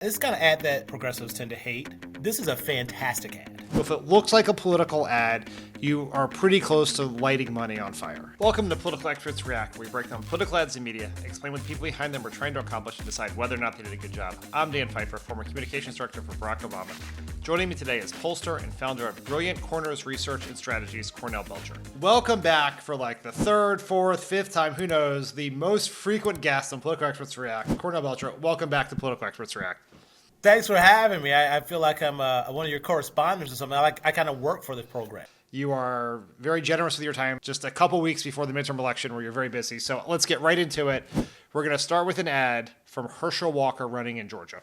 This kind of ad that progressives tend to hate. This is a fantastic ad. If it looks like a political ad, you are pretty close to lighting money on fire. Welcome to Political Experts React, where we break down political ads in media, explain what the people behind them are trying to accomplish, and decide whether or not they did a good job. I'm Dan Pfeiffer, former communications director for Barack Obama. Joining me today is Pollster and founder of Brilliant Corners Research and Strategies, Cornell Belcher. Welcome back for like the third, fourth, fifth time, who knows, the most frequent guest on Political Experts React, Cornell Belcher. Welcome back to Political Experts React. Thanks for having me. I feel like I'm one of your correspondents or something. I kind of work for this program. You are very generous with your time, just a couple weeks before the midterm election where you're very busy. So let's get right into it. We're going to start with an ad from Herschel Walker running in Georgia.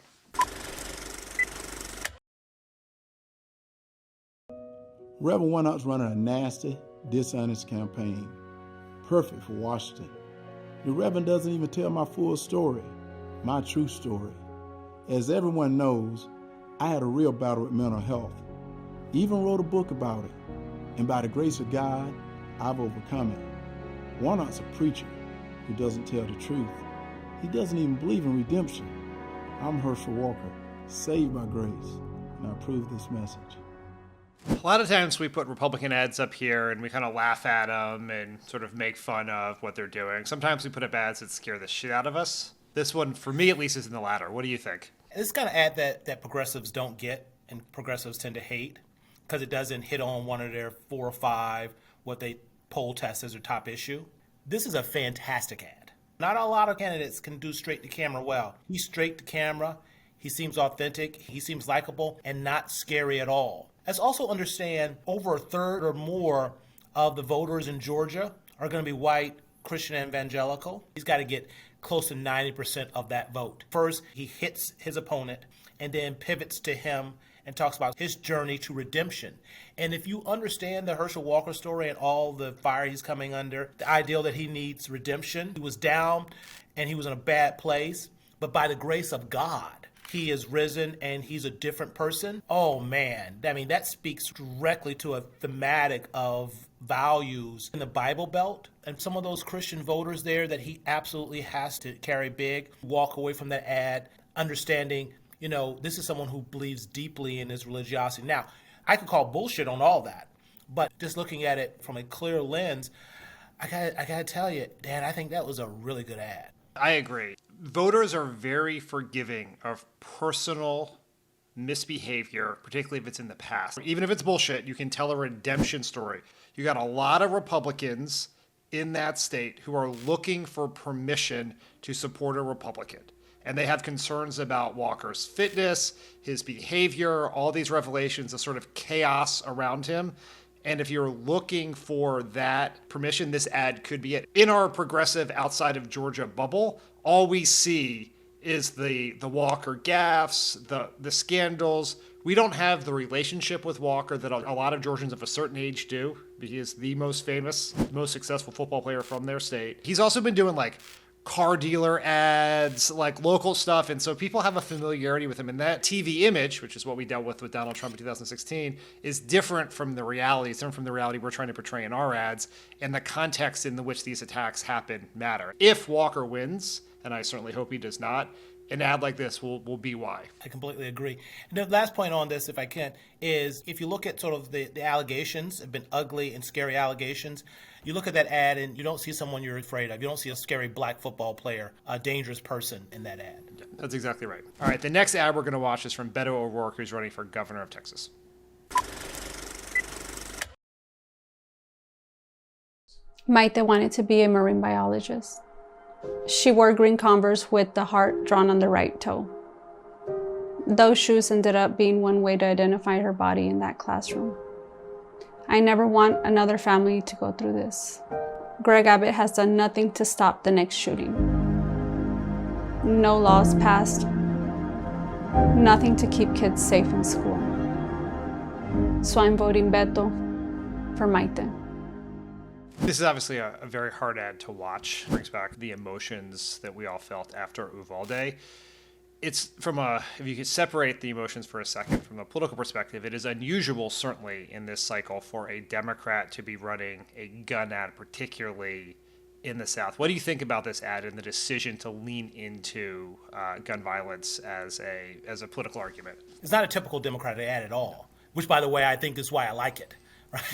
Rebel went out running a nasty, dishonest campaign. Perfect for Washington. The Reverend doesn't even tell my full story, my true story. As everyone knows, I had a real battle with mental health. Even wrote a book about it. And by the grace of God, I've overcome it. Warnock's a preacher who doesn't tell the truth. He doesn't even believe in redemption. I'm Herschel Walker, saved by grace, and I approve this message. A lot of times we put Republican ads up here and we kind of laugh at them and sort of make fun of what they're doing. Sometimes we put up ads that scare the shit out of us. This one, for me at least, is in the latter. What do you think? This kind of ad that progressives don't get and progressives tend to hate because it doesn't hit on one of their 4 or 5, what they poll test as their top issue. This is a fantastic ad. Not a lot of candidates can do straight to camera well. He's straight to camera. He seems authentic. He seems likable and not scary at all. Let's also understand over a third or more of the voters in Georgia are going to be white, Christian, evangelical. He's got to get close to 90% of that vote. First, he hits his opponent and then pivots to him and talks about his journey to redemption. And if you understand the Herschel Walker story and all the fire he's coming under, the ideal that he needs redemption, he was down and he was in a bad place, but by the grace of God, he is risen and he's a different person. Oh man, I mean, that speaks directly to a thematic of values in the Bible Belt and some of those Christian voters there that he absolutely has to carry big, walk away from that ad, understanding, this is someone who believes deeply in his religiosity. Now, I could call bullshit on all that, but just looking at it from a clear lens, I gotta tell you, Dan, I think that was a really good ad. I agree. Voters are very forgiving of personal misbehavior, particularly if it's in the past. Even if it's bullshit, you can tell a redemption story. You got a lot of Republicans in that state who are looking for permission to support a Republican. And they have concerns about Walker's fitness, his behavior, all these revelations, the sort of chaos around him. And if you're looking for that permission, this ad could be it. In our progressive outside of Georgia bubble, all we see is the Walker gaffes, the scandals. We don't have the relationship with Walker that a lot of Georgians of a certain age do. He is the most famous, most successful football player from their state. He's also been doing like car dealer ads, like local stuff. And so people have a familiarity with him. And that TV image, which is what we dealt with Donald Trump in 2016, is different from the reality. It's different from the reality we're trying to portray in our ads. And the context in which these attacks happen matter. If Walker wins, and I certainly hope he does not, an ad like this will be why. I completely agree. And the last point on this, if I can, is if you look at sort of the allegations, have been ugly and scary allegations, you look at that ad and you don't see someone you're afraid of. You don't see a scary black football player, a dangerous person in that ad. That's exactly right. All right, the next ad we're going to watch is from Beto O'Rourke, who's running for governor of Texas. Maite wanted to be a marine biologist. She wore green Converse with the heart drawn on the right toe. Those shoes ended up being one way to identify her body in that classroom. I never want another family to go through this. Greg Abbott has done nothing to stop the next shooting. No laws passed. Nothing to keep kids safe in school. So I'm voting Beto for Maite. This is obviously a very hard ad to watch. It brings back the emotions that we all felt after Uvalde. It's if you could separate the emotions for a second from a political perspective, it is unusual, certainly in this cycle, for a Democrat to be running a gun ad, particularly in the South. What do you think about this ad and the decision to lean into gun violence as a political argument? It's not a typical Democratic ad at all, which, by the way, I think is why I like it.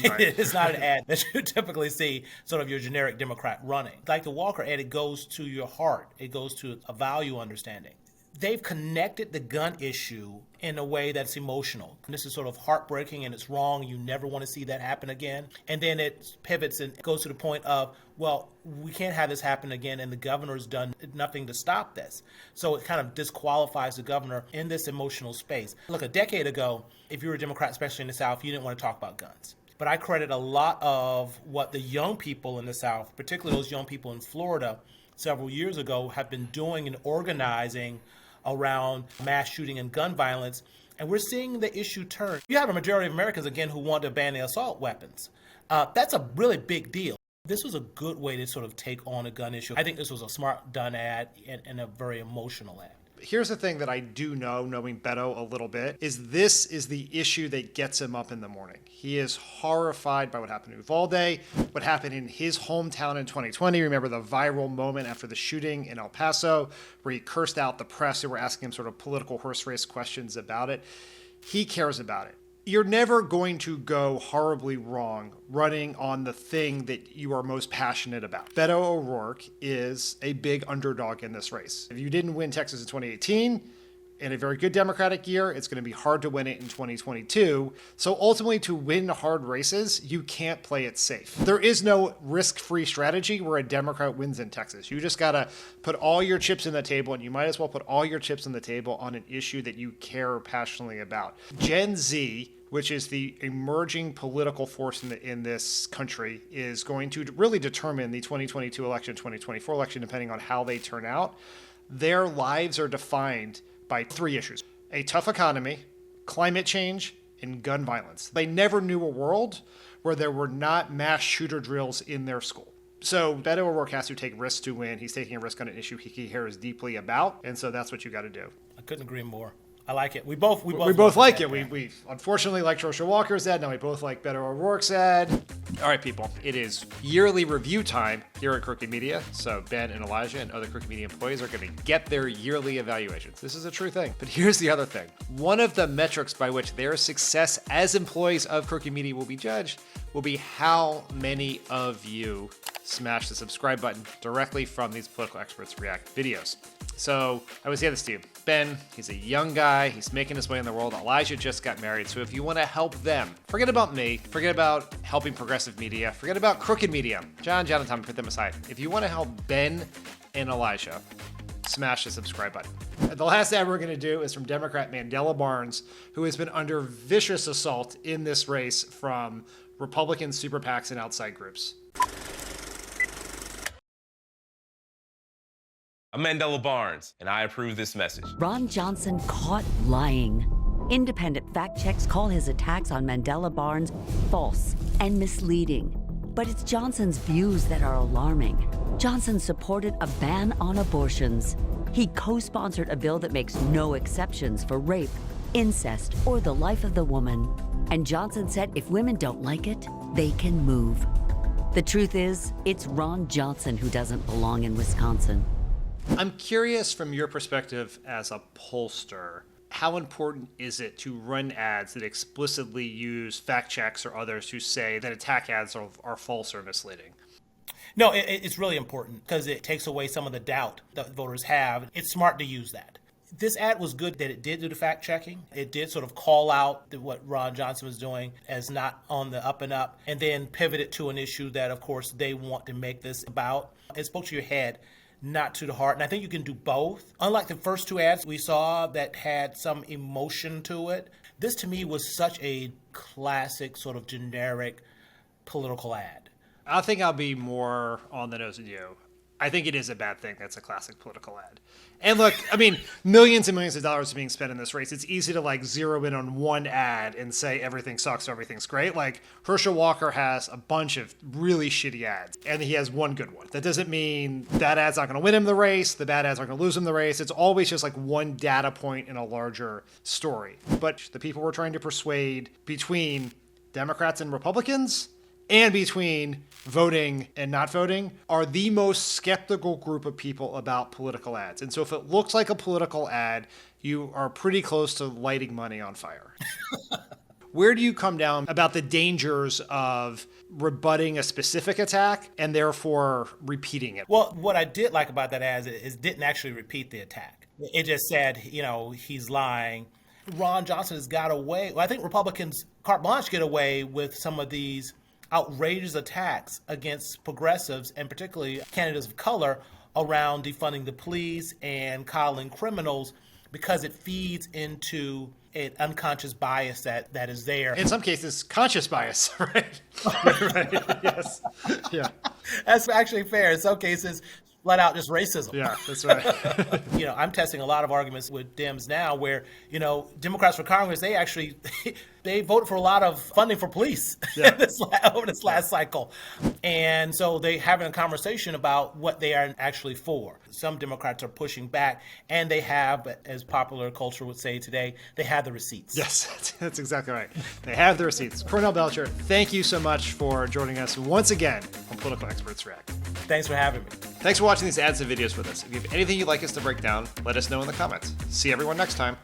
Right? It's not an ad that you typically see sort of your generic Democrat running. Like the Walker ad, it goes to your heart. It goes to a value understanding. They've connected the gun issue in a way that's emotional. And this is sort of heartbreaking and it's wrong. You never want to see that happen again. And then it pivots and goes to the point of, well, we can't have this happen again and the governor's done nothing to stop this. So it kind of disqualifies the governor in this emotional space. Look, a decade ago, if you were a Democrat, especially in the South, you didn't want to talk about guns. But I credit a lot of what the young people in the South, particularly those young people in Florida several years ago, have been doing and organizing around mass shooting and gun violence, and we're seeing the issue turn. You have a majority of Americans, again, who want to ban the assault weapons. That's a really big deal. This was a good way to sort of take on a gun issue. I think this was a smart done ad and a very emotional ad. Here's the thing that I do know, knowing Beto a little bit, is this is the issue that gets him up in the morning. He is horrified by what happened to Uvalde, what happened in his hometown in 2020. Remember the viral moment after the shooting in El Paso, where he cursed out the press who were asking him sort of political horse race questions about it. He cares about it. You're never going to go horribly wrong running on the thing that you are most passionate about. Beto O'Rourke is a big underdog in this race. If you didn't win Texas in 2018, in a very good Democratic year, it's going to be hard to win it in 2022. So ultimately, to win hard races, you can't play it safe. There is no risk-free strategy where a Democrat wins in Texas. You just got to put all your chips in the table, and you might as well put all your chips on the table on an issue that you care passionately about. Gen Z, which is the emerging political force in this country, is going to really determine the 2022 election, 2024 election, depending on how they turn out. Their lives are defined by three issues: a tough economy, climate change, and gun violence. They never knew a world where there were not mass shooter drills in their school. So Beto O'Rourke has to take risks to win. He's taking a risk on an issue he cares deeply about, and so that's what you got to do. I couldn't agree more. I like it. We both like it. We unfortunately like Herschel Walker's ad. Now we both like Beto O'Rourke's ad. All right, people. It is yearly review time here at Crooked Media. So Ben and Elijah and other Crooked Media employees are going to get their yearly evaluations. This is a true thing. But here's the other thing. One of the metrics by which their success as employees of Crooked Media will be judged will be how many of you smash the subscribe button directly from these political experts react videos. So I would say this to you. Ben, he's a young guy. He's making his way in the world. Elijah just got married. So if you want to help them, forget about me. Forget about helping progressive media. Forget about crooked media. John and Tommy, put them aside. If you want to help Ben and Elijah, smash the subscribe button. The last ad we're going to do is from Democrat Mandela Barnes, who has been under vicious assault in this race from Republican super PACs and outside groups. I'm Mandela Barnes, and I approve this message. Ron Johnson caught lying. Independent fact checks call his attacks on Mandela Barnes false and misleading. But it's Johnson's views that are alarming. Johnson supported a ban on abortions. He co-sponsored a bill that makes no exceptions for rape, incest, or the life of the woman. And Johnson said if women don't like it, they can move. The truth is, it's Ron Johnson who doesn't belong in Wisconsin. I'm curious from your perspective as a pollster, how important is it to run ads that explicitly use fact checks or others who say that attack ads are false or misleading? No, it's really important because it takes away some of the doubt that voters have. It's smart to use that. This ad was good that it did do the fact checking. It did sort of call out what Ron Johnson was doing as not on the up and up, and then pivoted to an issue that, of course, they want to make this about. It spoke to your head, not to the heart. And I think you can do both. Unlike the first two ads we saw that had some emotion to it, this to me was such a classic sort of generic political ad. I think I'll be more on the nose than you. I think it is a bad thing that's a classic political ad. And look, I mean, millions and millions of dollars are being spent in this race. It's easy to zero in on one ad and say everything sucks, everything's great. Like Herschel Walker has a bunch of really shitty ads, and he has one good one. That doesn't mean that ad's not going to win him the race. The bad ads aren't going to lose him the race. It's always just one data point in a larger story. But the people we're trying to persuade between Democrats and Republicans, and between voting and not voting are the most skeptical group of people about political ads. And so if it looks like a political ad, you are pretty close to lighting money on fire. Where do you come down about the dangers of rebutting a specific attack and therefore repeating it? Well, what I did like about that ad is it didn't actually repeat the attack. It just said, he's lying. Ron Johnson has got away. Well, I think Republicans carte blanche get away with some of these outrageous attacks against progressives and particularly candidates of color around defunding the police and coddling criminals because it feeds into an unconscious bias that is there. In some cases, conscious bias, right? Right. Yes. Yeah. That's actually fair. In some cases, flat out just racism. Yeah, that's right. I'm testing a lot of arguments with Dems now where, Democrats for Congress, they voted for a lot of funding for police over this last cycle. And so they having a conversation about what they are actually for. Some Democrats are pushing back, and they have, as popular culture would say today, they have the receipts. Yes, that's exactly right. They have the receipts. Cornell Belcher, thank you so much for joining us once again on Political Experts React. Thanks for having me. Thanks for watching these ads and videos with us. If you have anything you'd like us to break down, let us know in the comments. See everyone next time.